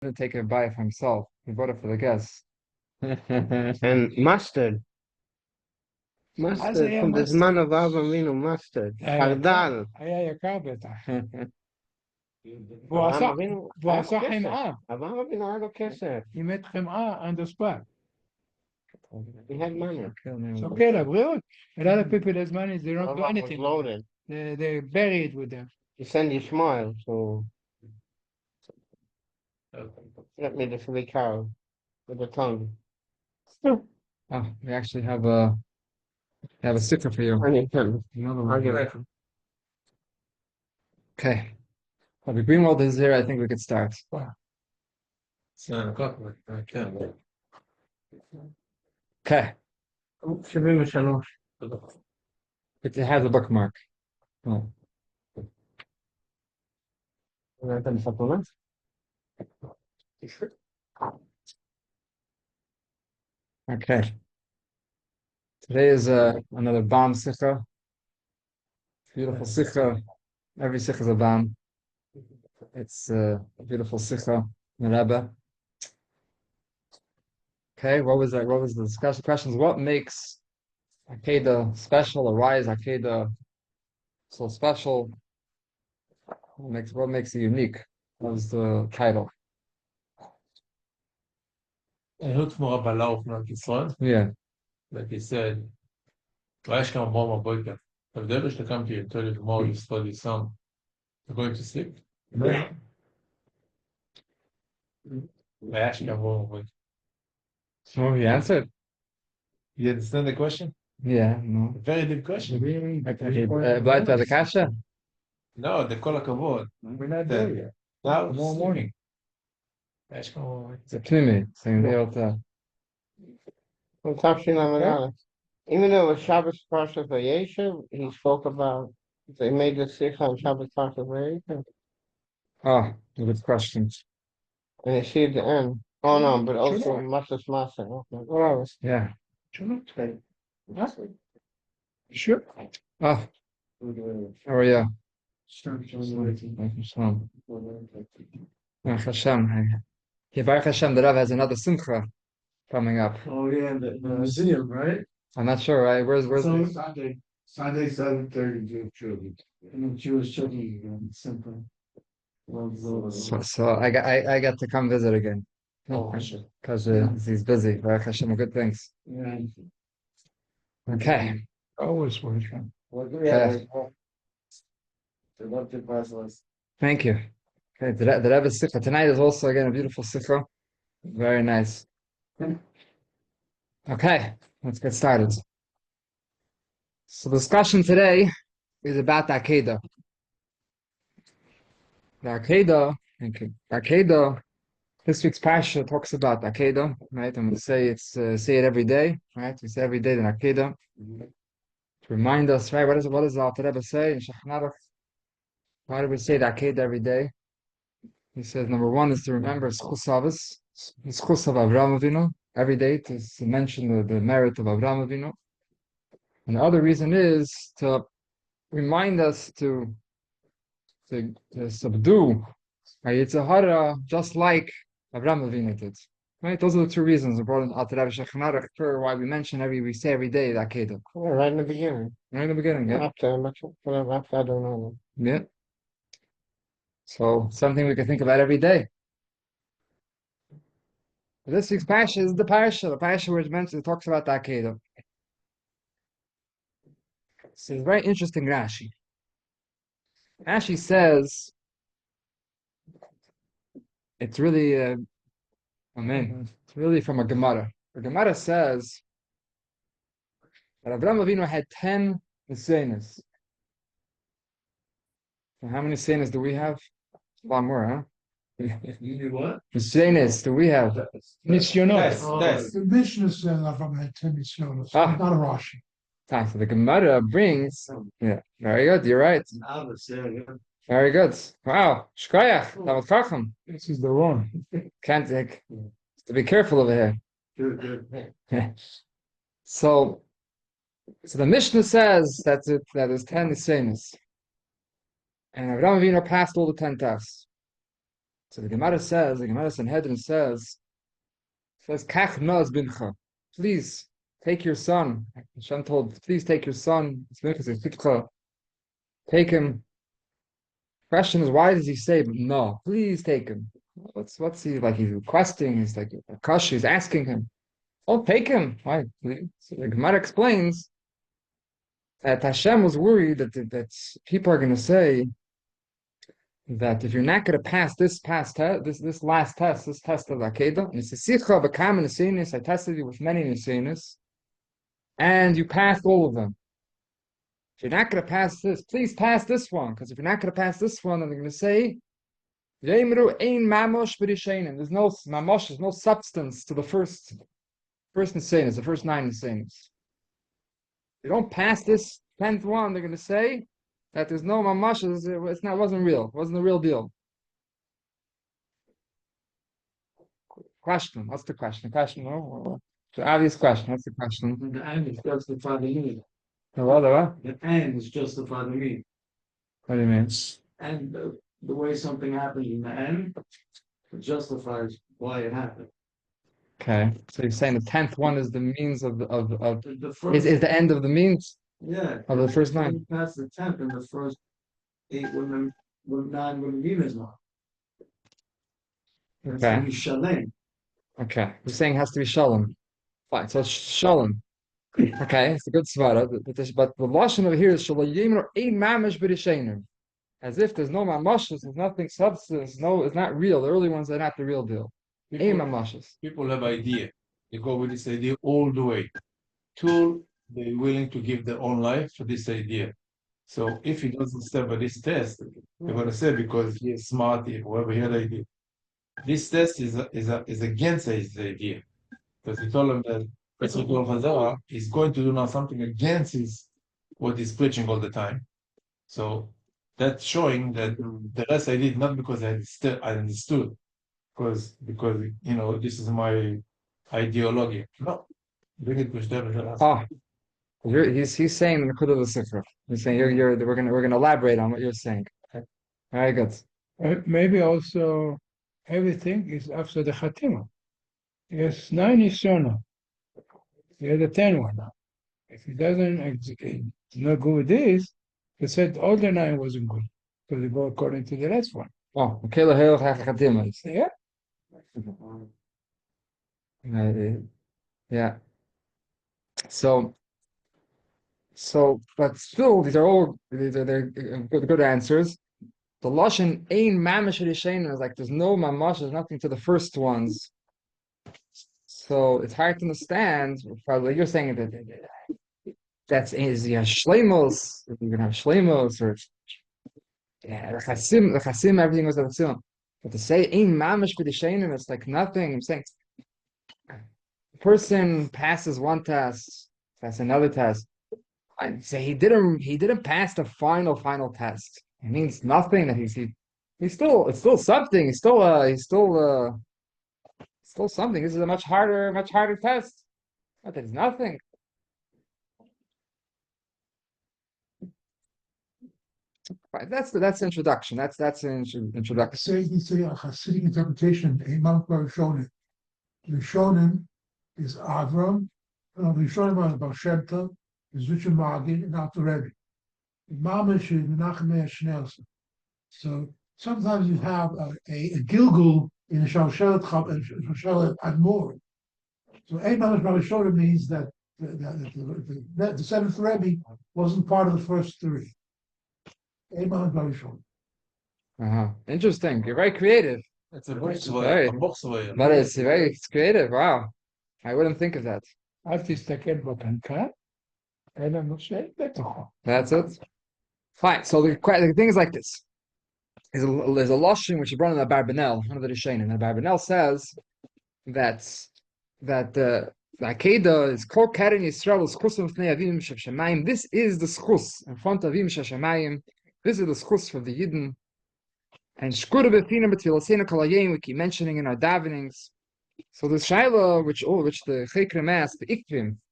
didn't take a bite for himself. He bought it for the guests. And mustard. Mustard from this man of Avramino mustard. Hardal. היה יקר בטח. אברהם אבינו והוא היה לו עשה כסף. חמאה. אברהם אבינו היה לו כסף. He made חמאה on the spot. He had money. So okay, לבריאות. A lot of people has money, they don't do Abraham was anything. loaded. They bury it with them. He send you smile, so let me the silly cow with the tongue. Oh, we actually have a sticker for you. Another one. I'll give it. Okay. Well, the green world is here. I think we could start. It's 9 o'clock. Okay. 73. It has a bookmark. Oh. Okay. Today is another Bam Sicha. Beautiful Sicha. Every Sicha is a Bam. It's a beautiful Sicha. Rebbe. Okay, what was that? What was the discussion? Questions. What makes Akeida special, or why is Akeida so special? What makes it unique? What was the title? Ehud Morabala of Mount Israel. Yeah. Like he said, Raish come home boyka. If the Irish to come to you and tell you tomorrow you study some, you're going to sleep. Raish come home boyka. So he answered. You understand the question? Yeah. No. Very good question. Okay. Blind by the kasha. No, the Kol HaKavod. We're not there yet. Now, Tomorrow morning. Raish come home. It's a plimi. Saying the old. From Tafshin Amanala. Even though it was Shabbos Parsha Vayeshev, he spoke about they made the Sicha on Shabbos Parsha Vayeshev. Ah, good questions. And you see at the end. Oh no, but also Masas Masa. Okay. Whatever. Yeah. Sure. Ah, how are you? Baruch Hashem. Yeah, Baruch Hashem, the Rav has another simcha coming up. Oh yeah, the museum, right? I'm not sure, right? Where's So the... Sunday 7:30 Jewish children. And Jewish children simple. So I got to come visit again. Oh, sure. Because he's busy. Baruch Hashem, good things. Yeah. Okay. Always welcome. Okay. They love the class. Thank you. Okay, the Rebbe's Sicha tonight is also again a beautiful Sicha. Very nice. Okay, let's get started. So the discussion today is about the Akeida. The Akeida, this week's parsha talks about Akeida, right? And we say it every day, right? We say every day the Akeida to remind us, right? What does the Alter Rebbe say in Shachnarach? Why do we say the Akeida every day? He says number one is to remember Sichos of Avraham Avinu every day, to mention the merit of Avraham Avinu. And the other reason is to remind us to subdue Yitzhak Hara just like Avraham Avinu did. Right? Those are the two reasons important for why we say every day that Akeida. Right in the beginning. Right in the beginning, yeah. After I don't know. Yeah. So something we can think about every day. This week's parsha is the parsha where it talks about the Akeida. It's a very interesting Rashi. Rashi says it's really it's really from a Gemara. The Gemara says that Avraham Avinu had 10 Nisenis. So how many Nisenis do we have? A lot more, huh? You what? Nisenis do we have? Nisyonos. The Mishnah says Avram had 10 Nisyonos. Ah. Not a Rashi. So the Gemara brings, yeah, very good. You're right. Very good. Wow, shkoyach. That was chacham. This is the one. Can't take. To be careful over here. So the Mishnah says that there's 10 Nisenis. And Avraham Avinu passed all the 10 tests. So the Gemara Sanhedrin says, Kach noz bincha. Please take your son. Hashem told, please take your son. Take him. Question is, why does he say no? Please take him. What's he like? He's requesting. He's like Akash. He's asking him. Oh, take him. Why? So the Gemara explains that Hashem was worried that people are going to say that if you're not going to pass this last test, this test of Akeida, and it's a Sicha b'kam Nisenis, I tested you with many Nisenis, and you passed all of them. If you're not going to pass this, please pass this one, because if you're not going to pass this one, then they're going to say, Yemru ein mamosh b'rishenim. There's no mamosh, there's no substance to the first Nisenis, the first 9 Nisenis. If you don't pass this 10th one, they're going to say that there's no mamash, it wasn't real, it wasn't the real deal. Question, what's the question? The obvious question, what's the question? The end is justified in me. The what? The end is justified in me. What do you mean? And the way something happens in the end, it justifies why it happened. Okay, so you're saying the 10th one is the means of The first, is the end of the means yeah, of the first 9? That's the 10th, and the first 8 women, 9 women mean is not. Okay. Shalem. Okay, you're saying it has to be shalom. Fine, so it's shalom. Okay, it's a good svara. But the lashon over here is shalom yimur ein mamash b'rishenim, as if there's no mamashes, there's nothing substance. No, it's not real. The early ones are not the real deal. Ein mamashes. People have idea. They go with this idea all the way till they're willing to give their own life to this idea. So if he doesn't step by this test, they're going to say because he is smart, whoever he had idea. This test is against his idea. Because he told him that Pesachul Chazara is going to do now something against what he's preaching all the time. So that's showing that the rest I did not because I understood, because this is my ideology. No, bring it to Ah, he's saying the Nekudah of the Sifra. He's saying we're gonna elaborate on what you're saying. Okay. Very good. Maybe also everything is after the Khatima. Yes, 9 is Shona. You're the 10 one now. If he doesn't, not go with this, he said all the 9 wasn't good. So they go according to the last one. Oh, Kela Hel Chachatima. Yeah. Yeah. So, but still, they're good answers. The lashon ein mamash rishein is like there's no mamash, there's nothing to the first ones. So it's hard to understand. Probably you're saying that's shlemos. You're gonna have shlemos or the chasim. Everything was the chasim. But to say ein mamash b'rishein, it's like nothing. I'm saying the person passes one test, that's another test. I'd say he didn't pass the final test. It means nothing that it's still something. He's still something. This is a much harder test. But there's nothing. Right, that's the introduction. That's an introduction. Say a Hasidic interpretation, a Mount Rishonim. Rishonim is Avram, and Rishonim about Shem Tov, is Richard Magid, and Alter Rebbe. Mamish is Menachem Schnelson. So sometimes you have a Gilgul in a Shalshelet and Shalshelet Admor. So a Mamish Rishonim means that the seventh Rebbe wasn't part of the first 3. A Mamish Rishonim. Interesting. You're very creative. It's a box way. But it's creative. Wow. I wouldn't think of that. אל תסתכל בקנקן, אלא נושא בתוכו. That's it. Fine. So the thing is like this. There's a lashon which is brought in the Barbanel, one of the Rishonim. And the Barbanel says that the Akeida is kol keren Yisrael schusum fnei avim sheshamayim. This is the schus in front of avim sheshamayim. This is the schus for the Yidden. And shkura b'fina b'tfilasena kol hayom, we keep mentioning in our davenings. So the shaila which the Chekrim asked, the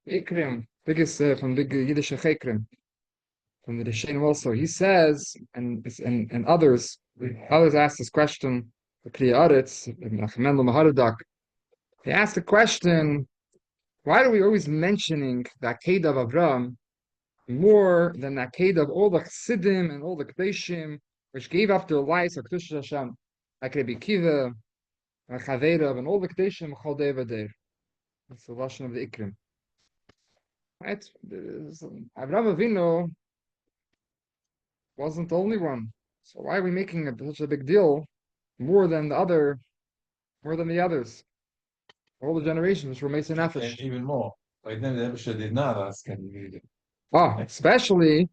Ikrim, biggest from big Yiddish Chekrim, from the Rishonim also, he says, and others ask this question, the Kriya Aretz, Menachem Mendel Maharadak, he asked the question, why are we always mentioning the Akeida of Avram more than the Akeida of all the Chassidim and all the Kedeshim, which gave up their lives for Kedushas Hashem, like Rabbi Kiva, and Chaverav, and all the Kedeshim, Chol Dei V'Deir. That's the Lashon of the Ikrim. Right? Avraham Avinu wasn't the only one. So why are we making such a big deal more than the others? All the generations were Mesa And Nefesh. even more. By then, the Rebbe did not ask any. Especially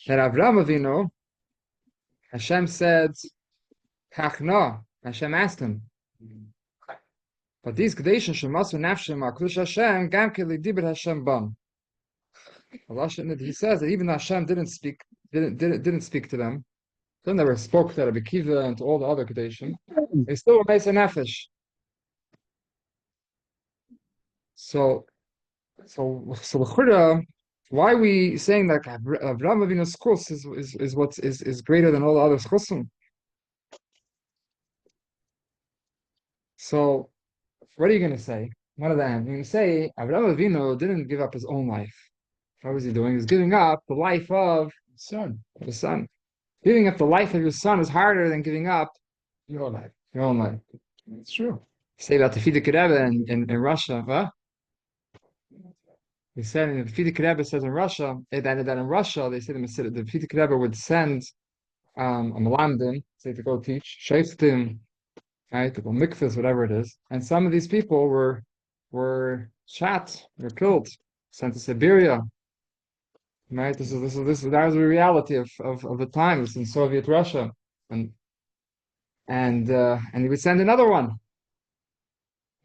that Avraham Avinu, Hashem said, Chachna, Hashem asked him. But these Kedeshim Shemasu Nafshem Akush Hashem, Gam Keli Dibir Hashem Bam. He says that even though Hashem didn't speak to them, they never spoke to Rabbi Kiva and to all the other Kedeshim, they still were Mesa Nefesh. So l'chura, why are we saying that Avraham Avinu's schus is greater than all the other schusim? So, what are you going to say? One of them. You're going to say Avraham Avinu didn't give up his own life. What was he doing? He's giving up the life of the son. Giving up the life of your son is harder than giving up Your life. your own life. It's true. Say about the Fidik Rebbe in Russia, huh? He said in the Fidik Rebbe says in Russia that in Russia they said the Fidik Rebbe would send a Malamdim, say to go teach, Shaftim, right, to go mikvahs, whatever it is, and some of these people were shot, were killed, sent to Siberia. Right, that was the reality of the time. It was in Soviet Russia, and he would send another one.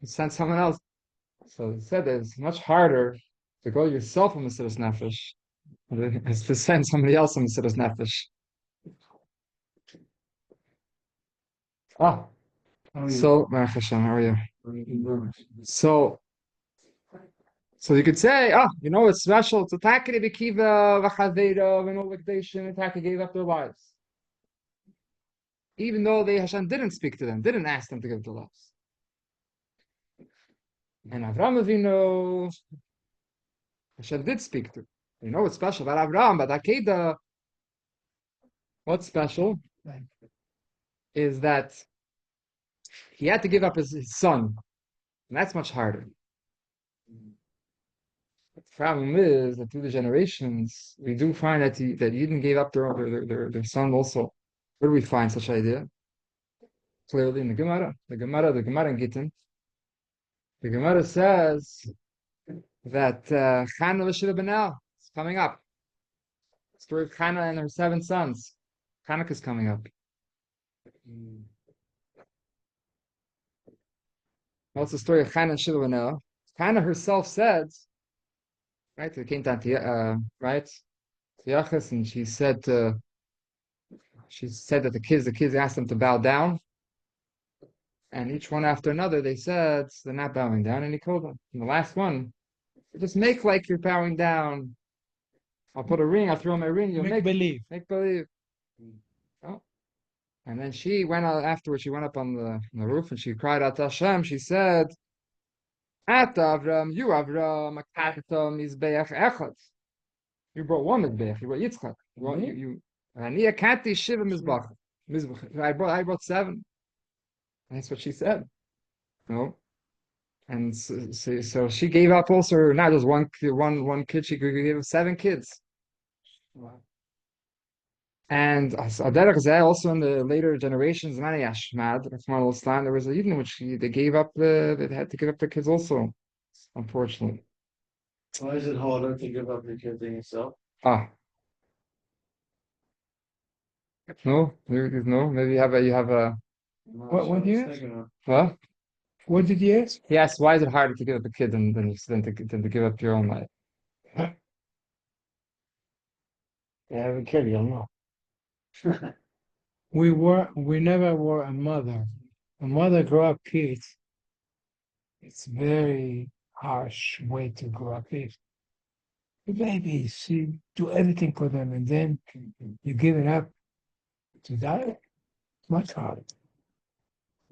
He'd send someone else. So he said that it's much harder to go yourself on Mesiras Nefesh as to send somebody else on Mesiras Nefesh. So Baruch Hashem, how are you? So you could say, it's special. It's Taka Rebbe Kiva, V'Chaveirav, and all the Kedeshim, Taka gave up their lives. Even though Hashem didn't speak to them, didn't ask them to give up their lives. And Avraham Avinu, Hashem did speak to. You know what's special about Avraham, but Akeida, what's special is that he had to give up his son. And that's much harder. The problem is that through the generations, we do find that he didn't give up their son also. Where do we find such idea? Clearly in the Gemara. The Gemara in Gittin. The Gemara says that Chana L'Shira Benel is coming up. The story of Chana and her 7 sons. Chanukah is coming up. What's the story of Chana and Shira Benel? Chana herself said, right? It came down to Yachas, and she said that the kids asked them to bow down, and each one after another they said they're not bowing down, and he told them. And the last one, just make like you're bowing down. I'll put a ring. I'll throw my ring. You'll Make believe. Make believe. Oh. And then she went out afterwards. She went up on the roof and she cried out to Hashem. She said, At Avram, you Avram, Akata Mizbeach Echad. You brought one Mizbeach. You brought Yitzchak. Ani Akati Shiva Mizbeach. I brought 7. And that's what she said. No. And so she gave up also not just one kid. She gave up 7 kids. Wow. And also in the later generations, there was a Yidden which they gave up they had to give up their kids also, unfortunately. Why is it harder to give up your kid than yourself? No, maybe you have a What did you ask? What? What did you ask? He asked, why is it harder to give up a kid than to give up your own life? You have a kid, you'll know. We never were a mother. A mother grow up kids. It's very harsh way to grow up kids. The babies, you do everything for them, and then you give it up to die. It's much harder.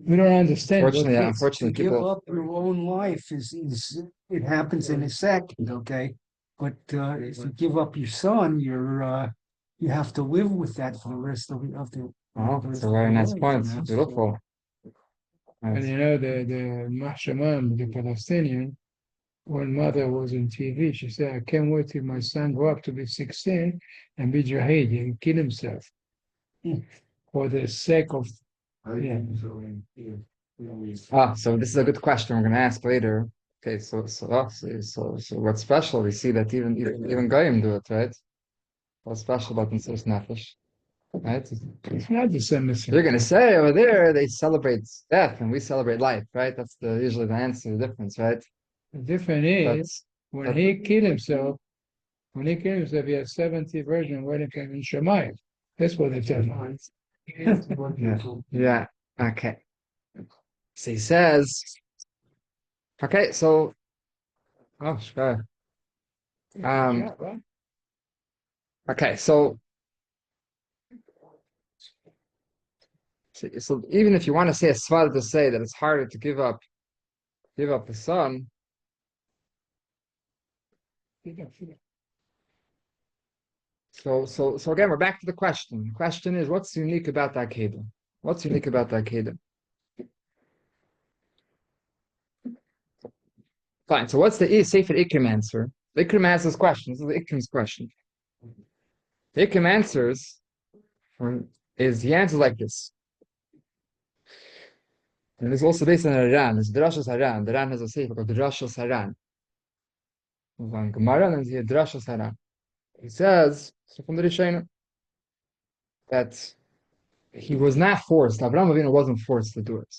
We don't understand what Unfortunately, he, To unfortunately, give people. up your own life is it happens in a second, okay? But if you give up your son, you have to live with that for the rest of the Oh, the that's rest a of very your nice life. point. And that's Beautiful. and Nice. you know, the Mahshamam, the Palestinian, when mother was on TV, she said, I can't wait till my son grow up to be 16 and be jihad and kill himself for the sake of, yeah. So this is a good question we're going to ask later. Okay, so what's special? We see that even Goyim do it, right? What's special about Mesiras Nefesh, right? It's not the same as You're going to say over there they celebrate death and we celebrate life, right? That's usually the answer, the difference, right? The difference But is when he killed himself, he had 70 virgin waiting for him in Shemayim. That's what they tell me. yeah, okay. So he says, okay, so sure. Yeah, right? Okay, so even if you want to say a svar to say that it's harder to give up the son, so again we're back to the question. The question is what's unique about the Akeida? What's unique about the Akeida? Fine. So what's the Sefer Ikrim answer? The Ikrim answers question. This is the Ikrim's question. The Ikrim answers he answers like this. And it's also based on Haran. It's Drashas Haran. The Ran has a sefer called Drashas Haran. One Gemara and here Drashas Haran. He says, so from the Rishonim, that he was not forced. Abraham Avinu wasn't forced to do it.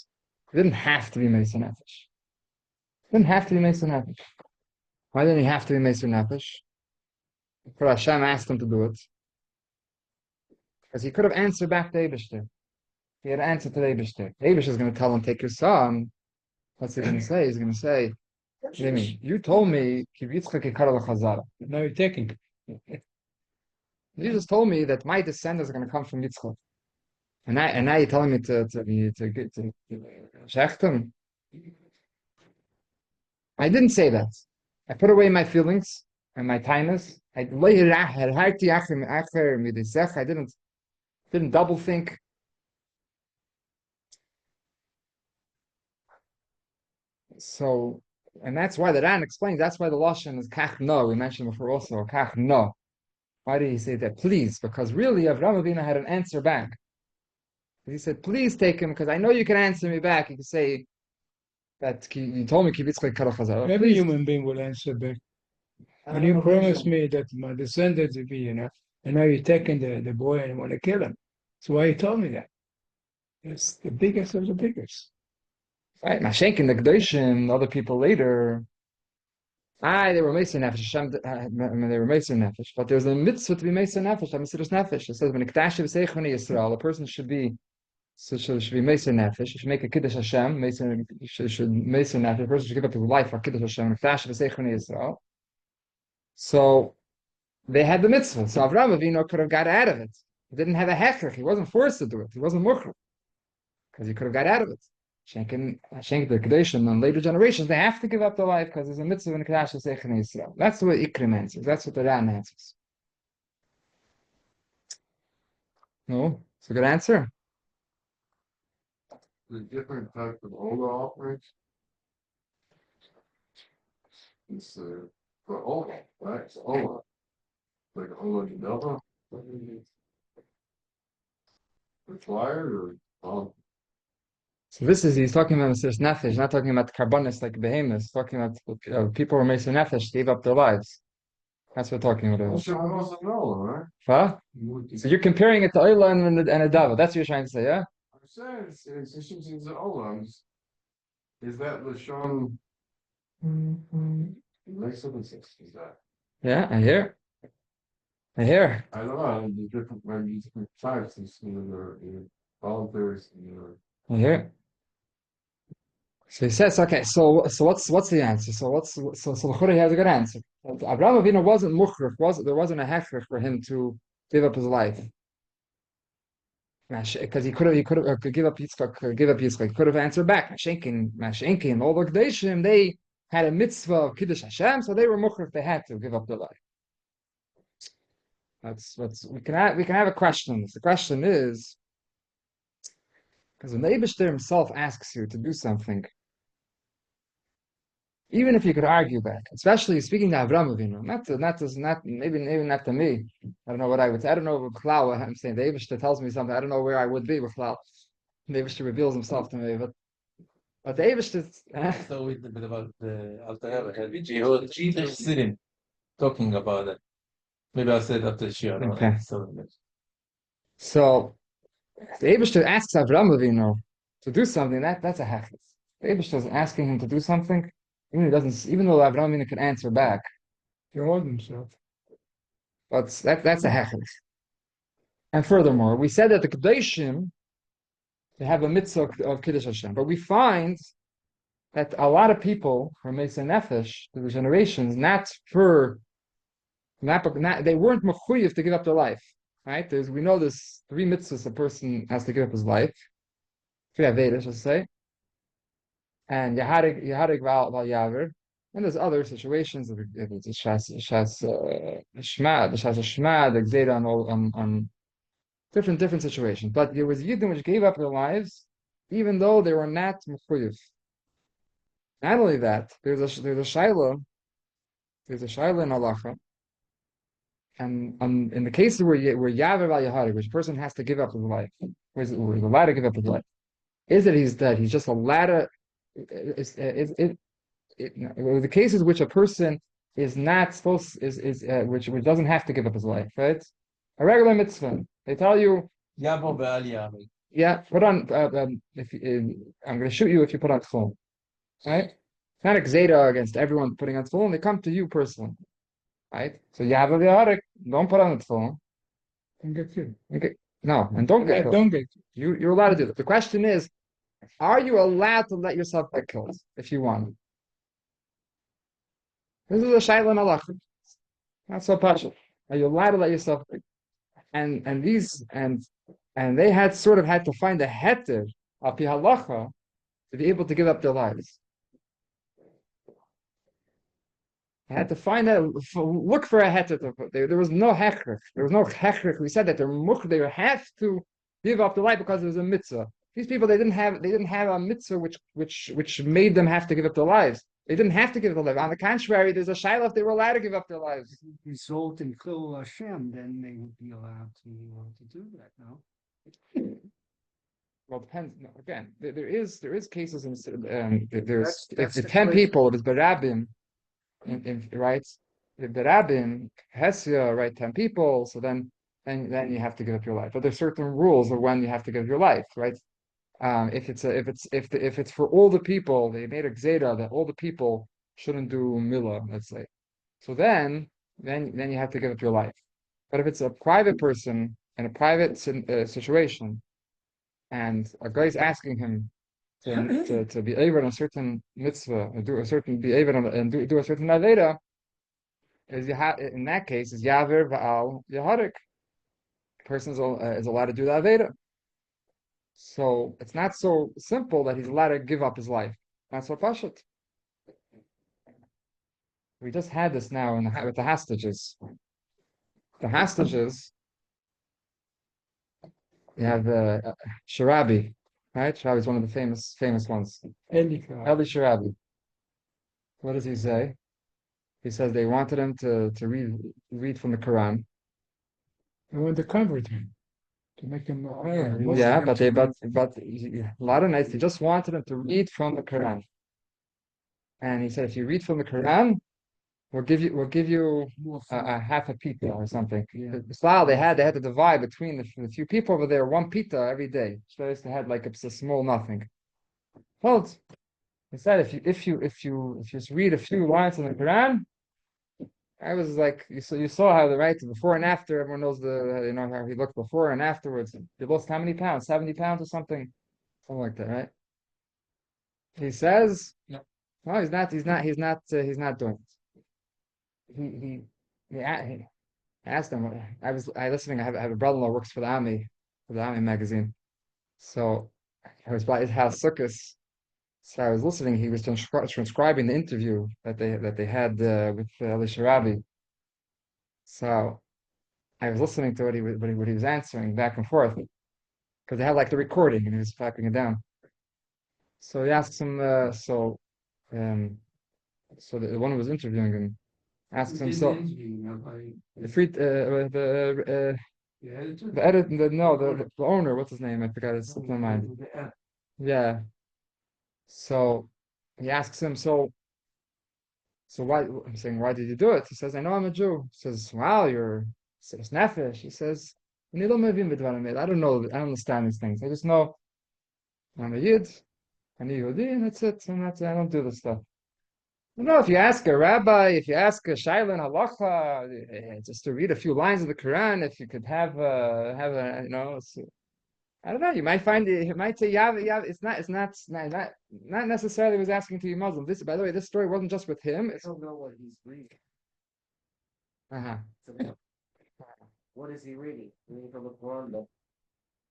He didn't have to be Meiser Nefesh. He didn't have to be Meiser Nefesh. Why didn't he have to be Meiser Nefesh? Because Hashem asked him to do it. Because he could have answered back to Eibishter. He had answered to Eibishter. Eibishter is going to tell him, take your son. What's he going to say? He's going to say, what do you mean? You told me, Kiv Yitzchak Ikar L'Chazara. Now you're taking. You just told me that my descendants are going to come from Yitzchak. And now you're telling me to shecht him. I didn't say that. I put away my feelings and my tightness. I didn't double think. So, and that's why the Ran explains. That's why the lashon is kach no. We mentioned before also kach no. Why did he say that? Please, because really Avraham Avinu had an answer back. He said, please take him, because I know you can answer me back. You can say that you told me kibitzchak karachazar. Every human being will answer back. When you promised me that my descendants will be, and now you're taking the boy and want to kill him. That's why you told me that. It's the biggest of the biggest. Right, Mashenk and the Kedoshim, other people later, they were Meiser Nefesh. Hashem, they were Meiser Nefesh. But there's a mitzvah to be Meiser Nefesh, Mesiras Nefesh. It says when Yisrael, a person should be Meiser Nefesh. Should make a Kiddush Hashem. Should Meiser Nefesh. A person should give up his life for Kiddush Hashem. Yisrael. So they had the mitzvah. So Avraham Avinu could have got out of it. He didn't have a hechach. He wasn't forced to do it. He wasn't muchar because he could have got out of it. Shenk the Kedoshim and later generations, they have to give up their life because there's a mitzvah in Kedash Seichin Yisrael. That's the way Ikrim answers. That's what the Ran answers. No, it's a good answer. The different types of Ola offerings. It's for Ola, right? It's Ola. Like Ola Nidava. Required or So he's talking about Mesiras Nefesh, not talking about carbonis like behemoths, talking about people who are Mesiras Nefesh gave up their lives. That's what we're talking about. also wasn't Ola, right? Huh? So you're comparing it to Oila and a Dava. That's what you're trying to say, yeah? I'm saying it's Ola. Is that Lashon? Makes some sense. Is that? Yeah, I hear. I don't know. The different types of volunteers. I hear. So he says, okay, so what's the answer? So L'chorei has a good answer. Abraham Avinu wasn't mukhrif, there wasn't a hechrich for him to give up his life. Because he could give up Yitzchak, he could have answered back. Mashenkin, all the Kedeshim, they had a mitzvah of Kiddush Hashem, so they were mucher if they had to give up their life. We can have a question. The question is, because when the Eibishter himself asks you to do something, even if you could argue back, especially speaking to Avram Avinu, maybe not to me. I don't know what I would say. I don't know what B'chlal I'm saying. The Eibishter tells me something. I don't know where I would be with B'chlal. The Eibishter reveals himself to me, but the Eibishter. So with a bit about the Alter Rebbe, he was sitting talking about it. Maybe I'll say it after the Shia. Okay. So the Eibishter asks Avram Avinu to do something. That's a hechus. The Eibishter is asking him to do something. Even though Avram Avinu can answer back, He owed himself. but that's a hechus. And furthermore, we said that the Kedoshim, they have a mitzvah of Kiddush Hashem, but we find that a lot of people from Mesa Nefesh, through the generations, they weren't mechuyev to give up their life. Right? We know there's 3 mitzvahs a person has to give up his life. 3 Avedas, let's say. And Yaharig Val Yaver. And there's other situations, if it's a Shas Shmad, the Gzeda on different situations. But there was Yidden which gave up their lives, even though they were not mechuyev. Not only that, there's a shaila in halacha, and in the cases where Yaver al Yaharig, which person has to give up his life, or is allowed to give up his life, is that he's dead? He's just allowed to. The cases which a person is not supposed which doesn't have to give up his life, right? A regular mitzvah, they tell you, yeah, put on. I'm going to shoot you if you put on tefillin, right? It's not a gzeda against everyone putting on tefillin. They come to you personally, right? So Yahav Yaharik, don't put on the tefillin. And get killed. Okay. No, and don't get killed. Don't get You're allowed to do that. The question is, are you allowed to let yourself get killed if you want? This is a shayla in halacha. Not so partial. Are you allowed to let yourself? And they had to find a heter of the halacha to be able to give up their lives. They had to find look for a heter. There was no hechrich. There was no hechrich. We said that they have to give up their life because it was a mitzvah. These people they didn't have a mitzvah which made them have to give up their lives. They didn't have to give up their lives. On the contrary, there's a shayla if they were allowed to give up their lives. Result in Chil Hashem, then they would be allowed to do that. No. Well, it depends. No, again, there is cases in there's That's if the 10 question. people, it is berabim, right? If berabim Hesia, right, 10 people, so then you have to give up your life. But there's certain rules of when you have to give your life, right? If it's for all the people, they made a gzeda that all the people shouldn't do milah, let's say. So then you have to give up your life. But if it's a private person in a private situation, and a guy's asking him to be able on a certain mitzvah, or do a certain be able and do a certain aveda, in that case is yaver va'al yaharik. Person is allowed to do the aveda. So it's not so simple that he's allowed to give up his life. Not so pashut. We just had this now with the hostages. The hostages, you have Sharabi, right? Sharabi is one of the famous ones. Eli Sharabi. What does he say? He says they wanted him to read from the Quran. They want to convert him, to make him Yeah, but a lot of nights they just wanted him to read from the Quran. And he said, if you read from the Quran, we'll give you a half a pita or something. Wow, they had to divide between the few people over there, 1 pita every day. So they had like a small nothing. Well, he said if you just read a few lines in the Quran, I was like, you saw how before and after, everyone knows how he looked before and afterwards. He lost how many pounds? 70 pounds or something like that, right? He says, no, he's not doing it. He asked him. I listening. I have a brother-in-law who works for the army, the Ami magazine. So I was by his house Sukkot. So I was listening. He was transcribing the interview that they had with Elisha Rabbi. So I was listening to what he was answering back and forth because they had like the recording and he was typing it down. So he asks him. Um, so the one who was interviewing him asks him. So the free the edit the owner. What's his name? I forgot. It's slipped my mind. Yeah. So he asks him. So why? I'm saying, why did you do it? He says, I know I'm a Jew. He says, wow, you're it's nefesh. He says, I don't know. I don't understand these things. I just know I'm a Yid, I'm a Yehudi, and that's it. I don't do this stuff. No, if you ask a rabbi, if you ask a Shaila and halacha, just to read a few lines of the Quran, if you could have a I don't know. You might find it. You might say, "Yeah, yeah." Not necessarily was asking to be Muslim. This, by the way, this story wasn't just with him. I don't know what he's reading. Uh-huh. So, what is he reading? Reading from the Quran, but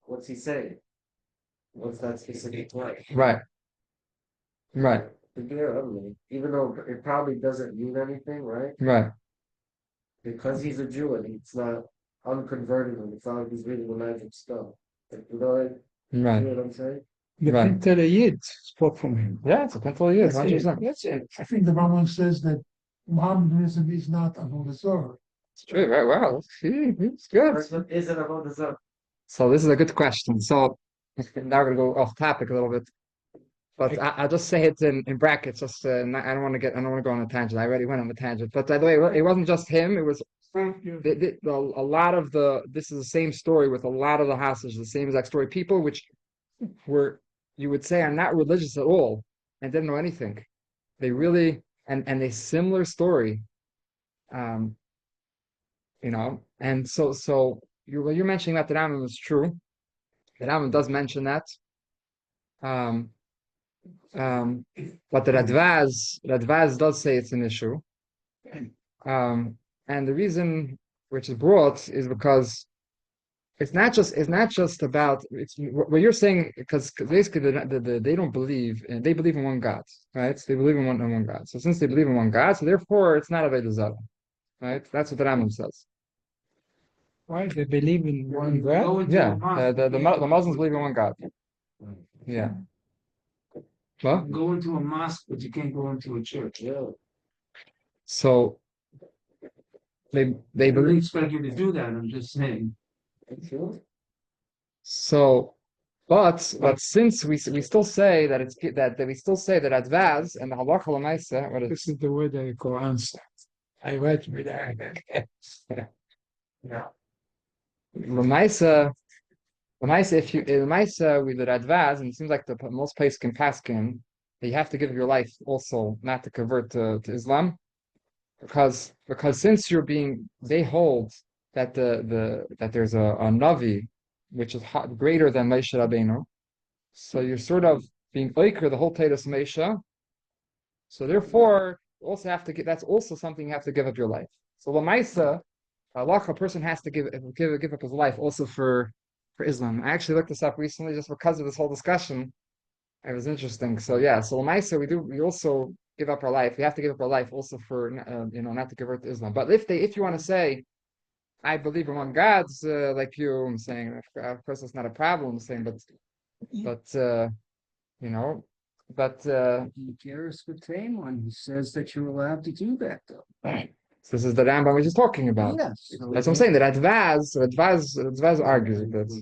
what's he saying? What's that specific word? Right. Right. Even though it probably doesn't mean anything, right? Right. Because he's a Jew and it's not unconverted him. It's not like he's reading the magic stuff. Like, you know Right. what I'm saying? The Right. Pintel Yid spoke from him. Yeah, it's a pintle Yid, That's it. 100%. That's it. I think the Rambam says that Mohammedanism is not Avodah Zarah. It's true, right? Wow, he's good. Is it about the Zah? So this is a good question. So now we're gonna go off topic a little bit, but I'll just say it in brackets. Just I don't want to go on a tangent. I already went on a tangent. But by the way, it wasn't just him. It was a lot of the. This is the same story with a lot of the hostages. The same exact story. People which were you would say are not religious at all and didn't know anything. They really and a similar story. Um, and so you're mentioning that the Rambam is true. The Rambam does mention that. Um, but the Radvaz does say it's an issue. And the reason which is brought is because it's not just about it's what you're saying because basically they don't believe and they believe in one God, right? So they believe in one God. So since they believe in one God, so therefore it's not a Avodah, right? That's what the Rambam says. Why? They believe in one God? Yeah, the Muslims believe in one God. Yeah. Well, Go into a mosque, but you can't go into a church. Yeah. so they They believe. expect you to do that. I'm just saying. So, but since we still say that it's that we still say that Advaz and the Halacha L'Maisa, what This is is the way the Quran starts. I read with that. L'Maisa, if you L'Maisa with the Advaz, and it seems like the most place can paskin, that you have to give your life also not to convert to Islam, because since they hold that that there's a Navi which is greater than Moshe Rabbeinu, so you're sort of being oiker the whole Titus Moshe. So therefore, you also have to get that's also something you have to give up your life. So Lamaisa, a person has to give up his life also for Islam. I actually looked this up recently just because of this whole discussion. It was interesting. So yeah, so Lamaisa, we also give up our life. We have to give up our life also for not to convert to Islam. But if you want to say, I believe in one God, like you, I'm saying, of course, it's not a problem. I'm saying, but you know, but Likkutei one, he says that you're allowed to do that, though. so this is the Rambam we're just talking about. Yes. That's what I'm saying. That Radvaz argues with it,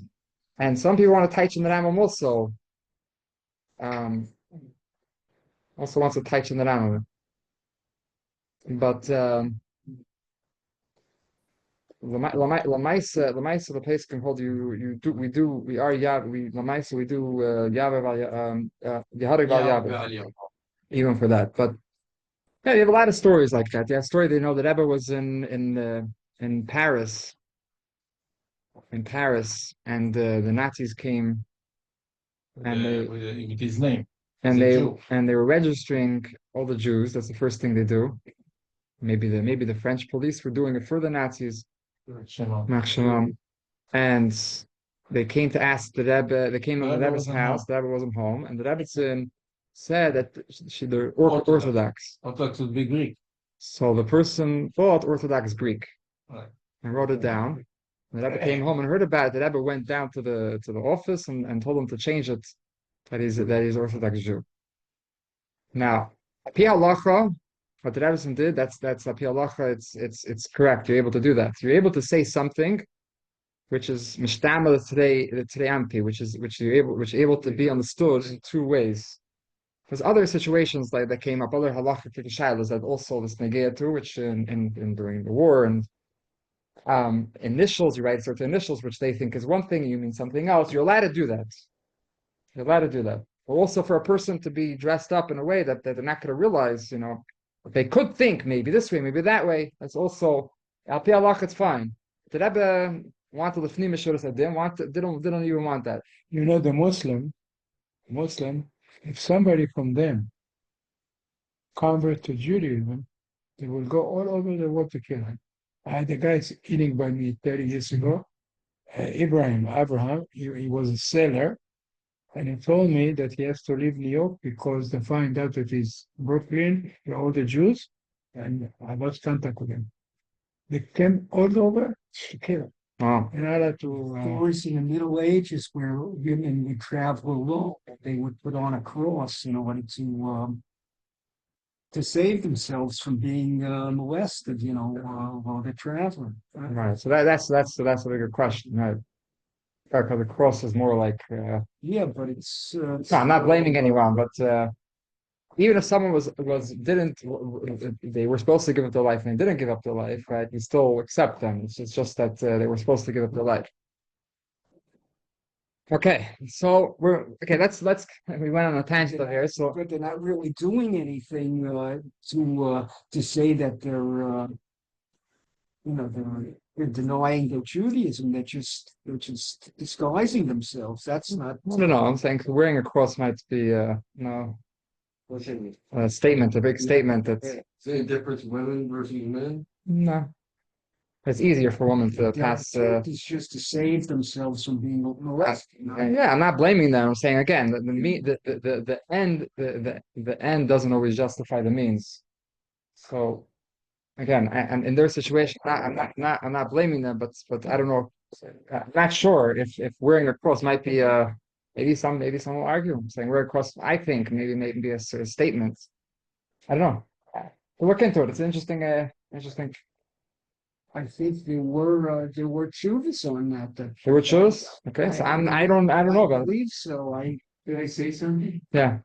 and some people want to teach in the Rambam also. Also wants to teach in the Rambam, but Lamaisa, the place can hold we are Yahweh, Lamaisa, we do Yahweh Yahweh, even for that. But yeah, you have a lot of stories like that. Yeah, story they know that Rebbe was in Paris, and the Nazis came and with his name. and He's a they Jew. and they were registering all the Jews. That's the first thing they do. Maybe the French police were doing it for the Nazis. Mark Shalom. And they came to ask the Rebbe. They came to the Rebbe Rebbe's wasn't house. home. The Rebbe wasn't home, and the Rebbetzin said that they're Orthodox. Orthodox. Orthodox would be Greek. So the person thought Orthodox Greek Right. and wrote it down. The Rebbe came home and heard about it. The Rebbe went down to the office and told him to change it that he's Orthodox Jew. Now, Pi halacha, what the Rebbe did, that's Pi halacha. It's correct. You're able to do that. You're able to say something which is mishtama today ampi, which you're able to be understood in two ways. There's other situations like that came up, other halachic shaylas that also this negaya too, which in during the war and initials, you write certain initials, which they think is one thing, you mean something else. You're allowed to do that. You're allowed to do that. But also for a person to be dressed up in a way that they're not going to realize, they could think maybe this way, maybe that way. That's also al pi halach, it's fine. The Rebbe wanted the fnima should have said didn't even want that. You know, the Muslim, if somebody from them convert to Judaism, they will go all over the world to kill him. I had a guy eating by me 30 years ago, Abraham, he was a sailor, and he told me that he has to leave New York because they find out that he's Brooklyn, all the Jews, and I lost contact with him. They came all over to kill him. Oh. In order Of to, course, in the Middle Ages, where women would travel alone, they would put on a cross in order to save themselves from being molested, while they're traveling. Right. So that's a bigger question, right? Because the cross is more like Yeah, but it's no, I'm not blaming anyone, but even if someone didn't they were supposed to give up their life and they didn't give up their life, right? You still accept them. It's just that they were supposed to give up their life. Okay, so let's we went on a tangent here. So but they're not really doing anything to say that they're denying their Judaism. They're just disguising themselves. That's not. no, I'm saying wearing a cross might be no a statement, a big statement that's Same difference, women versus men. no. It's easier for women to pass. It's just to save themselves from being molested. Yeah, I'm not blaming them. I'm saying again that the end doesn't always justify the means. So again, and in their situation, I'm not blaming them, but I don't know. I'm not sure if wearing a cross might be maybe some will argue. I'm saying wearing a cross. I think maybe a sort of statement. I don't know. We'll look into it. It's interesting. I think there were chuvas on that. They would choose. Okay, so I don't know I about it. believe so. Did I say something? Yeah.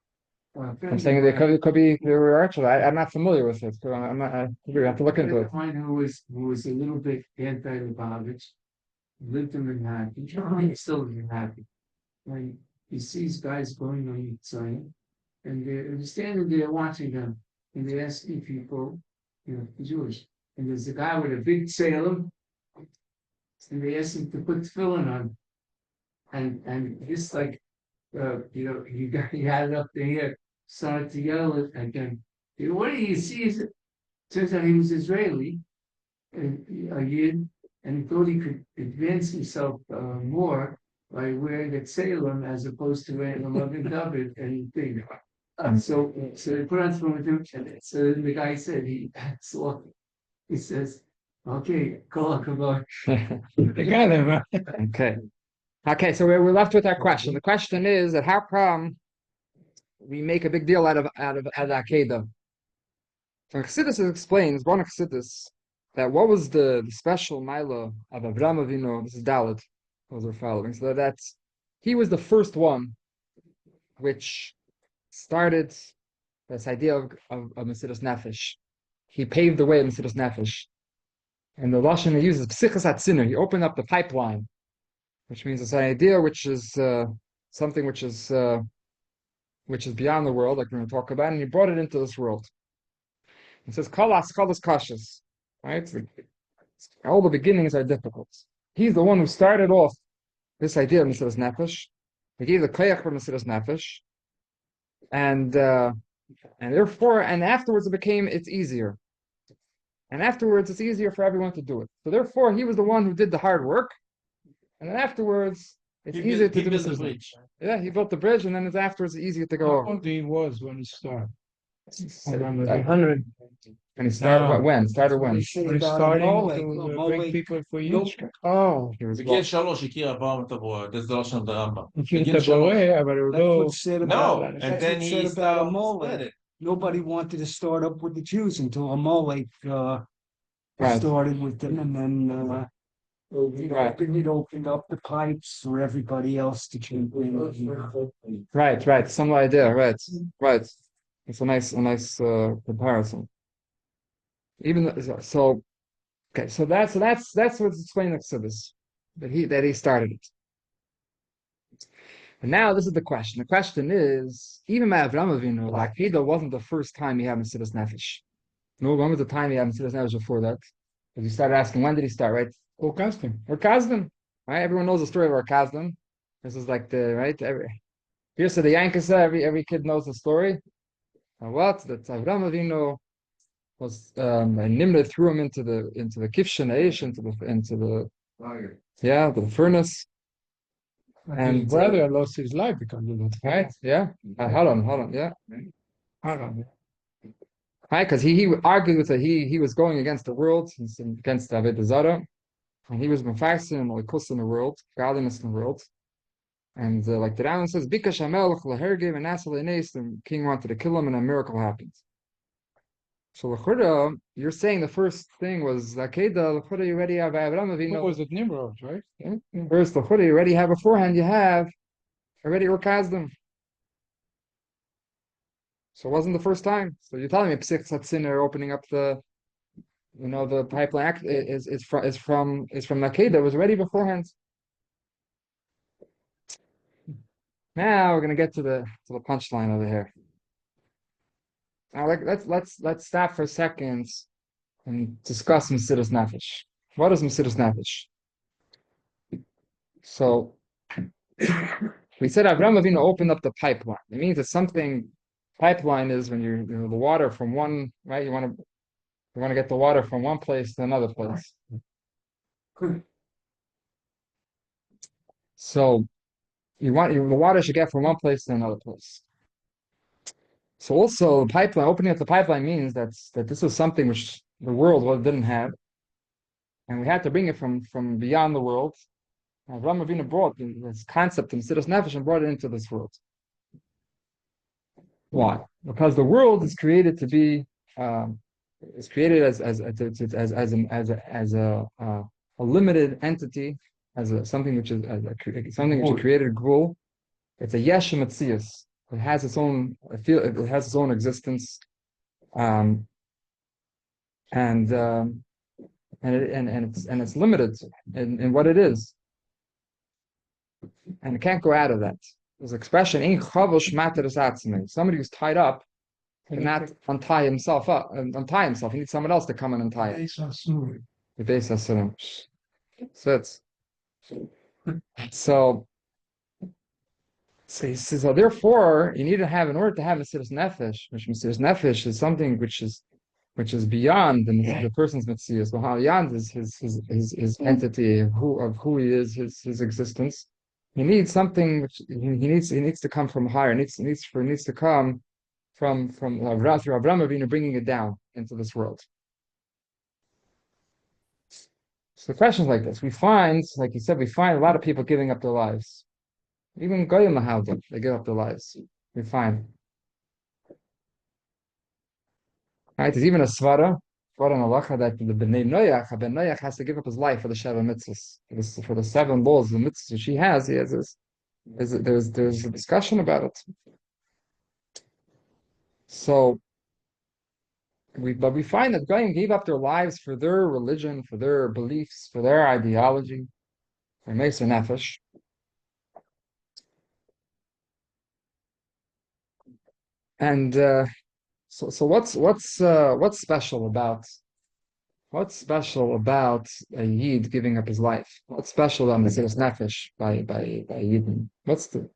I'm saying it could be they were actually. I'm not familiar with it. So I'm not. We have to look into it. One who was a little bit anti-Lubavitch, lived in Manhattan. He's still in Manhattan. And he sees guys going on Yitzhayim, and they're standing there watching them, and they're asking people, Jewish. And there's a guy with a big Salem, and they ask him to put tefillin on, and this he had it up there, started to yell at them. What do you see? Turns out he was Israeli, a Yid, and he thought he could advance himself more by wearing a Salem as opposed to wearing a Magen David and thing. So they put on some of them, and so the guy said he says, "Okay, call a they got him. Huh? Okay. So we're left with that question. The question is that how come we make a big deal out of Akeida? So Chassidus explains, one Chassidus, that what was the special Mila of Avraham Avinu? This is Dalit, those are following. So that's he was the first one which started this idea of Mesiras Nefesh. He paved the way of Mesiras Nefesh. And the Lashon he uses, Sichos Hatziner, he opened up the pipeline, which means it's an idea which is something which is beyond the world, like we're going to talk about, and he brought it into this world. It says, Kol Askalas Kashas, right? All the beginnings are difficult. He's the one who started off this idea of Mesiras Nefesh. He gave the koyach for Mesiras Nefesh, and therefore, and afterwards it's easier. And afterwards, it's easier for everyone to do it. So therefore, he was the one who did the hard work. And then afterwards, it's easier to He do built the Mesilas Nefesh. bridge. Yeah, he built the bridge, and then it's afterwards easier to go How over. old he was when he started? And 100. he started No. when? Started What when? they say When he's about starting Amalek. to bring Amalek, people for no, Yiddishkeit. Oh, he was בגיל 3 הכיר 400 תבואה, זה לא שם ברמב"ם. מכיר את בגיל 3. הבורא, אבל הוא that's לא... what's said No, about and that's then what's he said about split Amalek. it. Nobody wanted to start up with the Jews until Amalek Right. started with them, and then Right. it opened up the pipes for everybody else to jump in. Right. Some idea, right. It's a nice comparison. So okay, so that's what's explaining the Exodus, that he started it. And now this is the question. The question is, even Avraham Avinu, like Akeida wasn't the first time he had Mesilas Nefesh. No, when was the time he had Mesilas Nefesh before that? Because you started asking, when did he start, right? Or Kasdim. Or Kazdim, right? Everyone knows the story of our Kazdim. This is like here's the Yankasa, every kid knows the story. And what? That Avraham Avinu was and Nimrod threw him into the Kifshan Aish, into the furnace. And his brother lost his life because of that. Right? Yeah. Hold on. Yeah. Haran. Right? Because he argued with it. He was going against the world, against Avodah Zarah, and he was mafasing Likkutei in the world, godliness in the world. And like the Rambam says, Bikash HaMelech lehergev and Asal Enes, the king wanted to kill him, and a miracle happened. So L'chura, you're saying the first thing was Akeida. L'chura, you already have Avraham Avinu. What was it, Nimrod, right? Yeah. First L'chura, you already have beforehand. You have already Urkazdim. So it wasn't the first time. So you're telling me Psich Satzin opening up the pipeline act is from Akeida. It was ready beforehand. Now we're gonna get to the punchline over here. Now let's stop for a second and discuss Mesilas Nefesh. What is Mesilas Nefesh? So we said Avraham Avinu opened up the pipeline. It means that something. Pipeline is when the water from one, right? You want to get the water from one place to another place. So the water should get from one place to another place. So also the pipeline, opening up the pipeline means that this is something which the world didn't have, and we had to bring it from beyond the world. Avraham Avinu brought this concept of Mesilas Nefesh and brought it into this world. Why? Because the world is created to be, it's created as a limited entity, something which is created gvul. It's a yesh metzius. It has its own it has its own existence, and it's limited in what it is, and it can't go out of that. There's expression in somebody who's tied up cannot untie himself. He needs someone else to come and untie him. So therefore, you need to have, in order to have a Mesilas Nefesh, which Mesilas Nefesh is something which is beyond the person's Metzius, beyond his entity of who he is, his existence. He needs something which he needs to come from higher. It needs to come from Avraham Avinu, bringing it down into this world. So questions like this, we find, like you said, a lot of people giving up their lives. Even Goyim Mahaldim, they give up their lives. We find. Right? There's even a svara and halacha that the Ben Noach has to give up his life for the Sheva mitzvahs, for the 7 laws, the mitzvahs which he has. There's a discussion about it. So, we find that Goyim gave up their lives for their religion, for their beliefs, for their ideology, for Meser Nefesh. And so what's special about a Yid giving up his life? What's special about Mesilas Nefesh by Yidden? What's the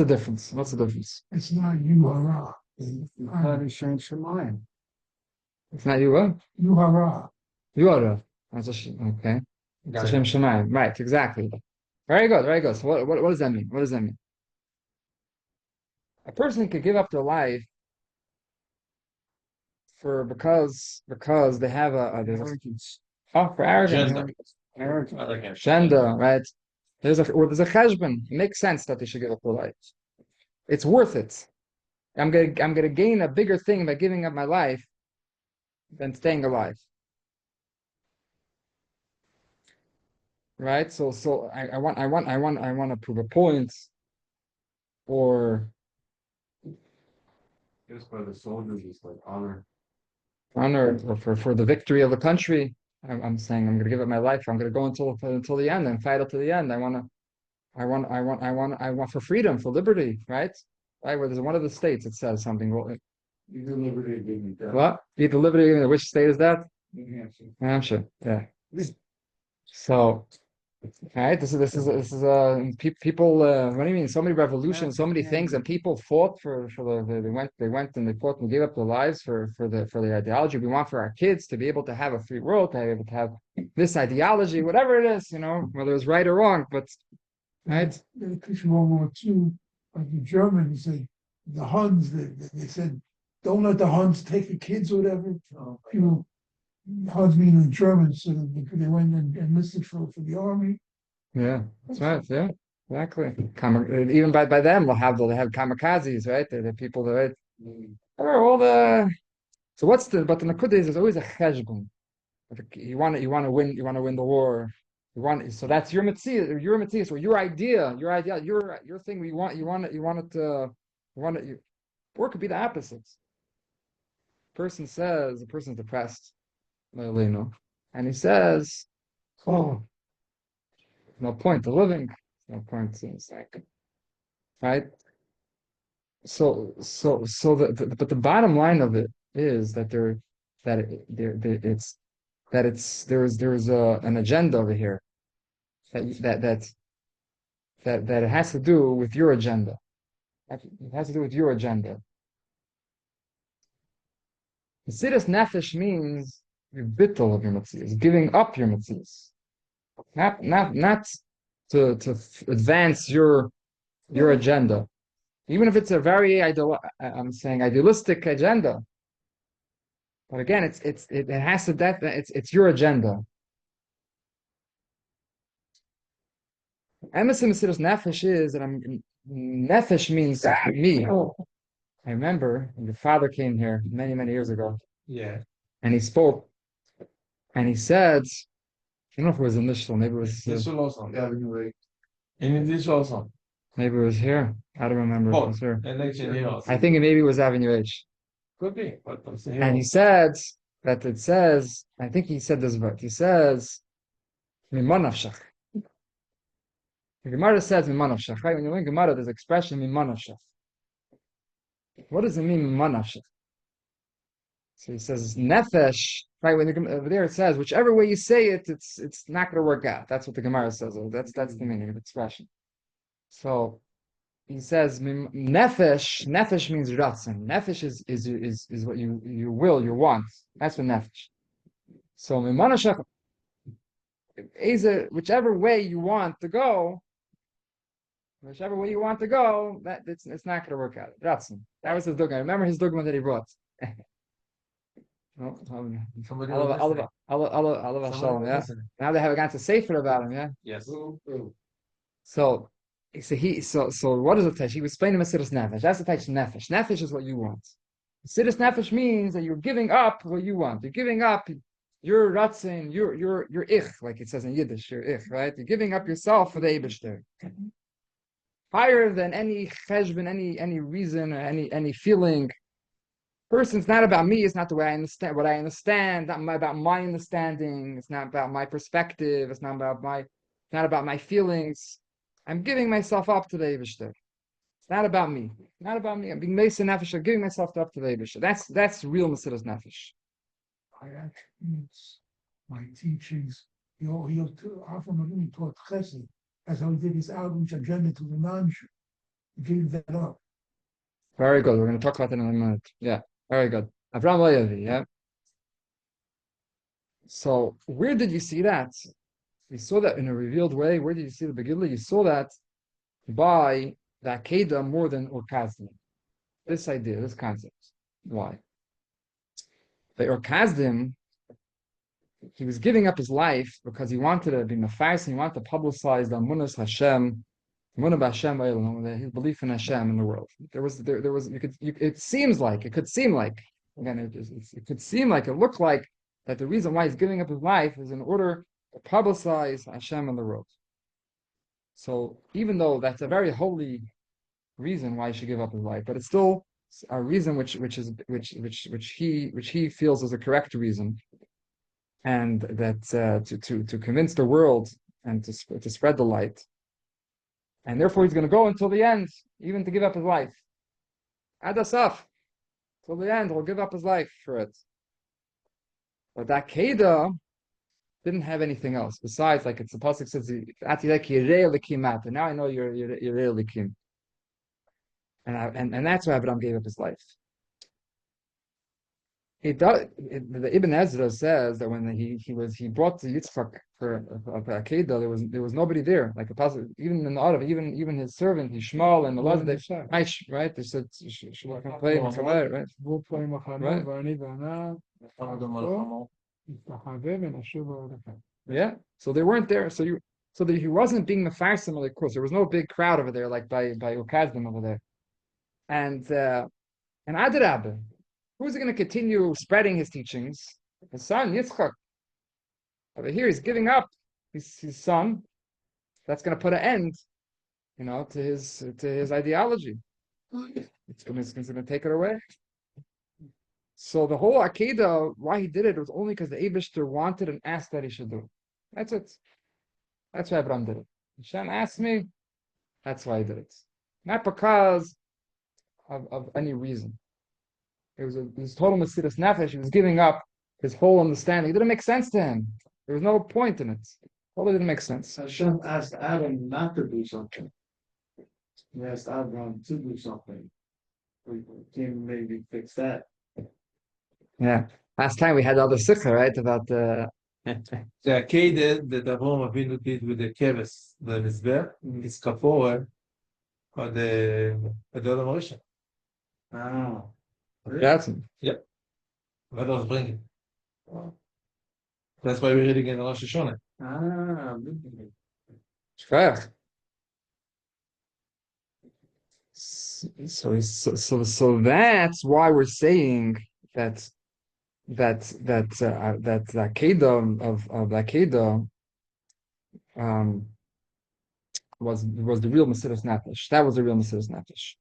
difference? What's the difference? It's not Yuhara. It's not Yuha? Yuhara. Yuhara. Okay. It's Hashem Shemayim. Right, exactly. Very good, very good. So what does that mean? What does that mean? A person could give up their life for because they have there's for arrogance, Arrogant. agenda, right? There's a cheshbon. It makes sense that they should give up their life. It's worth it. I'm gonna gain a bigger thing by giving up my life than staying alive. Right? So I want to prove a point or Just by the soldiers, it's like honor. honor or for the victory of the country. I'm saying I'm gonna give up my life. I'm gonna go until the end and fight until the end. I want for freedom, for liberty, right? Right, where there's one of the states it says something. Well, You do liberty, give death. what? Be the liberty, which state is that? New Hampshire. New Hampshire. Yeah. So, right, this is people. What do you mean? So many revolutions, so many things, and people fought for they went and they fought and gave up their lives for the ideology we want for our kids to be able to have a free world, to be able to have this ideology, whatever it is, whether it's right or wrong, but right. The Christian World War II, like the Germans, the Huns, they said, don't let the Huns take the kids or whatever. People, Huns meaning the Germans, so they went and enlisted for the army. Yeah, that's right. Yeah, exactly. Even by them, they have kamikazes, right? They're people that right? All the. So but the Likkutei is there's always a cheshbon. You want to win the war. So that's your mitzvah, so your idea, your thing. Or it could be the opposites. The person's depressed, and he says, "Oh, no point to living, no point to it's like, right?" But the bottom line of it is that there's an agenda over here that it has to do with your agenda. It has to do with your agenda. Mesiras nefesh means your bittul of your mitzvahs, giving up your mitzvahs, not to advance your agenda, even if it's a very I'm saying idealistic agenda. But again, it has to it's your agenda. Emes Mesiras nefesh is that nefesh means me. I remember when your father came here many, many years ago, Yeah. and he spoke, and he said, I don't know if it was in Mishnah, maybe it was This will also. Avenue Lake. And this also. maybe it was here. I don't remember if it Both. was here. And actually here also. I think maybe it was Avenue H. Could be, but I'm saying And he said that it says, I think he said this word. He says, "Mimanavshach." The Gemara says "Mimanavshach." Right? When you learn Gemara, there's expression "Mimanavshach." What does it mean "Mimanavshach"? So he says nefesh. Right? Over there it says whichever way you say it, it's not going to work out. That's what the Gemara says. That's the meaning of the expression. So he says nefesh. Nefesh means ratzon. Nefesh is what you will, you want. That's what nefesh. So mimanashach, whichever way you want to go, that it's not going to work out. Ratzon. That was his dogma. I remember his dogma that he brought. somebody Allah, was listening. Allah, Somebody Shalom, was yeah. listening. Now they have a gone to sefer about him, yeah. Yes. So what is the tesh? He was explaining Mesiras nefesh. That's the tesh nefesh. Nefesh is what you want. Mesiras nefesh means that you're giving up what you want. You're giving up your ratzin, your ich, like it says in Yiddish, your ich, right? You're giving up yourself for the Eibishter. Higher than any cheshbon, any reason, or any feeling. Person's not about me. It's not the way I understand what I understand. Not about my understanding. It's not about my perspective. It's not about my feelings. I'm giving myself up to the Eibishter. It's not about me. Not about me. I'm being Mesiras nefesh. I'm giving myself up to the Eibishter. That's real Mesiras nefesh. I actually, my teachings, he often taught chesed. That's how he did his outreach agenda to the non-Jew. He gave that up. Very good. We're going to talk about that in a minute. Yeah, very good. Avraham Levi, yeah. So where did you see that? You saw that in a revealed way. Where did you see the Begillah? You saw that by the Akeida more than Orkazdim. This idea, this concept. Why? The Orkazdim, he was giving up his life because he wanted to be Mefais and he wanted to publicize the Amunas Hashem, Amunah B'Hashem, his belief in Hashem in the world. There was, it seems like, it could seem like, again, it could seem like, it looked like that the reason why he's giving up his life is in order to publicize Hashem in the world. So even though that's a very holy reason why he should give up his life, but it's still a reason which he feels is a correct reason, and that to convince the world and to spread the light, and therefore he's going to go until the end, even to give up his life. Adasaf, till the end, he'll give up his life for it. But that Akeida didn't have anything else besides, like it's the pasuk says, and now I know you're Likim. And that's why Abraham gave up his life. The Ibn Ezra says that when he brought the Yitzchak for Akeida, there was nobody there. Like a pasuk, even in the Arab, even his servant, Yishmael and Elazar, right? They said right. Yeah, so they weren't there. So he wasn't being mefarsim of the course. There was no big crowd over there, like by Ukazdim over there. And Adrabah, who's going to continue spreading his teachings? His son Yitzchak. Over here, he's giving up his son. That's going to put an end, to his ideology. It's going to take it away. So the whole Akeida, why he did it, was only because the Eibishter wanted and asked that he should do it. That's it. That's why Abraham did it. Hashem asked me, that's why I did it. Not because of any reason. It was total Mesiras Nefesh. He was giving up his whole understanding. It didn't make sense to him. There was no point in it. Totally didn't make sense. Hashem asked Adam not to do something. He asked Abraham to do something. We can maybe fix that. Yeah. Last time we had the other Sicha, right? About the Akeida that Avraham Avinu did with the keves, the Mizbech, is kapora for the Adon Rishon. Oh. That's Yep. What else bring it? That's why we're reading in Rosh Hashanah. Shkach. So that's why we're saying that the Akeida of the Akeida was the real Mesiras Nefesh. That was the real Mesiras Nefesh.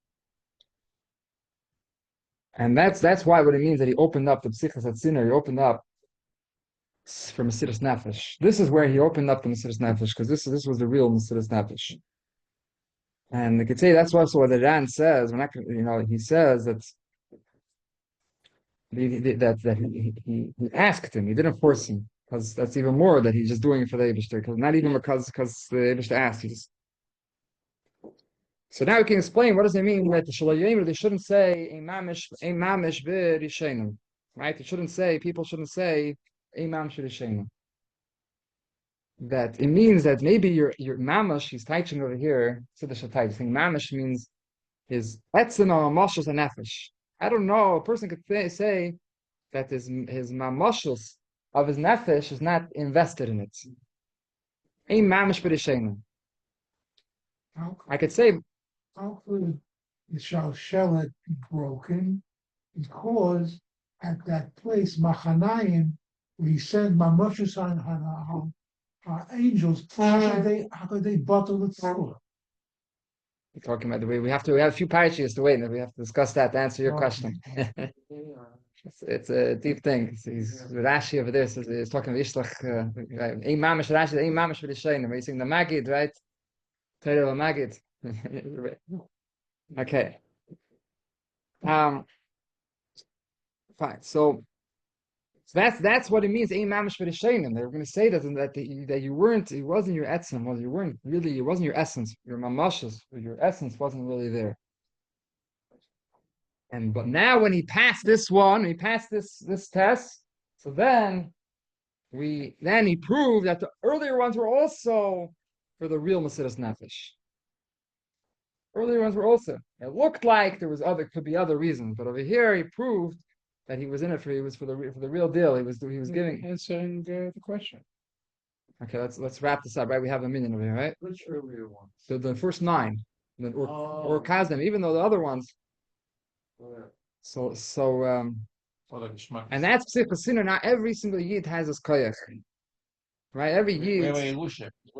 And that's why what it means that he opened up the Sichos HaTzinor, he opened up for Mesiras Nefesh. This is where he opened up the Mesiras Nefesh, because this was the real Mesiras Nefesh. And you could say that's also what the Ran says. He says that he asked him, he didn't force him, because that's even more that he's just doing it for the Eibishter, because not even because the Eibishter asked, he just. So now we can explain what does it mean that they shouldn't say a mamish b'rishenim, right? People shouldn't say a mamish b'rishenim. That it means that maybe your mamash he's teaching over here. So the shatai saying mamish means his etzem mamashos and nefesh. I don't know. A person could say that his mamashos of his nefesh is not invested in it. A mamish b'rishenim. I could say. How could the Chelek be broken? Because at that place, Machanayim, where he sent Mamoshes on angels, how could they bottle it through? We're talking about the way we have a few parashas to wait, and we have to discuss that to answer your question. It's a deep thing. Rashi over there is talking about Ishlach. Ein mamish Rashi, ein mamish v'rishenim. He's saying the Magid, right? Torah Magid. Okay. Fine. So that's what it means. Ein mamish v'rishenim. They were going to say that you weren't. It wasn't your etzem. You weren't really. It wasn't your essence. Your mamashas. Your essence wasn't really there. But now when he passed this test, so then then he proved that the earlier ones were also for the real Mesiras Nefesh. Earlier ones were also. It looked like there was could be other reasons, but over here he proved that he was in it he was for the real deal. He was giving. Answering the question. Okay, let's wrap this up, right? We have a minute over here, right? Which earlier one? So the first 9, or Oh. Kazdim, even though the other ones. Yeah. So For the Geschmack. and that's Sichos. Not every single Yid has his koyach, right? Every Yid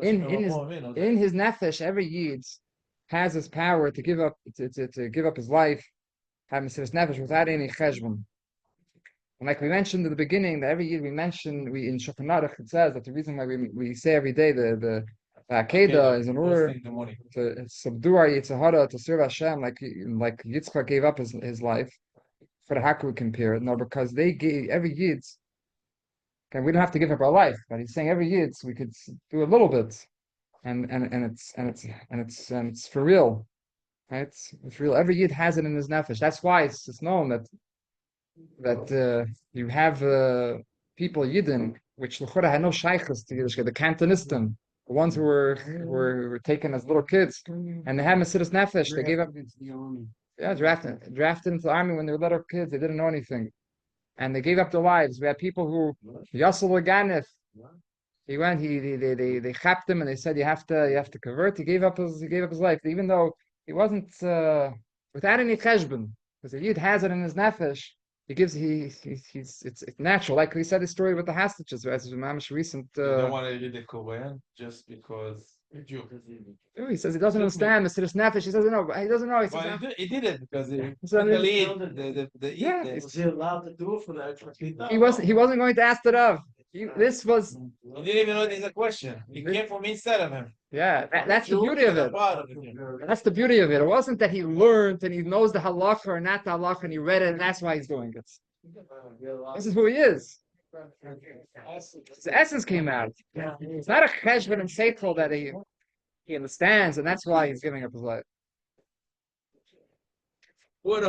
in his nefesh, every Yid has his power to give up to give up his life, have Mesiras Nefesh without any cheshbon. And like we mentioned at the beginning, that every year we in Shulchan Aruch, it says that the reason why we say every day the Akeida is in order to subdue our Yitzhahara, to serve Hashem, like Yitzchak gave up his life. For how could we compare it? No, because they gave every Yid. Okay, we don't have to give up our life, but he's saying every Yid we could do a little bit, and it's for real, right? It's real. Every Yid has it in his nefesh. That's why it's known that you have people Yidden, which L'chora had no shaykhs to Yiddishkeit, the Cantonistim, the ones who were taken as little kids, and they had Mesiras Nefesh. They gave up. Yeah, drafted into the army when they were little kids. They didn't know anything, and they gave up their lives. We had people who Yasser Laganif. He went. They chapped him and they said you have to convert. He gave up his life, even though he wasn't without any cheshbon, because the Yid has it in his nefesh. It's natural. Like we said the story with the hostages, as a mamish recent. You don't want to read the Kohen just because you. He says he doesn't understand Mesiras Nefesh. He doesn't know. He doesn't know. He says, Well, he did it because he So, the lead. yeah, Was he allowed to do it for the extra feedback? he wasn't going to ask the Rav. This was He didn't even know there's a question. He came from inside of him. that's the beauty of it. That's the beauty of it. It wasn't that he learned and he knows the halacha or not the halacha and he read it and that's why he's doing it. This is who he is. The essence came out. It's not a cheshbon and seichel that he understands, and that's why he's giving up his life. Good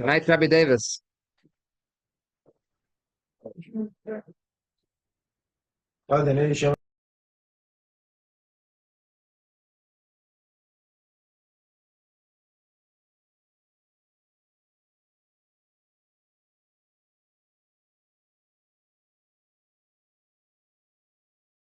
night, Rabbi Davis.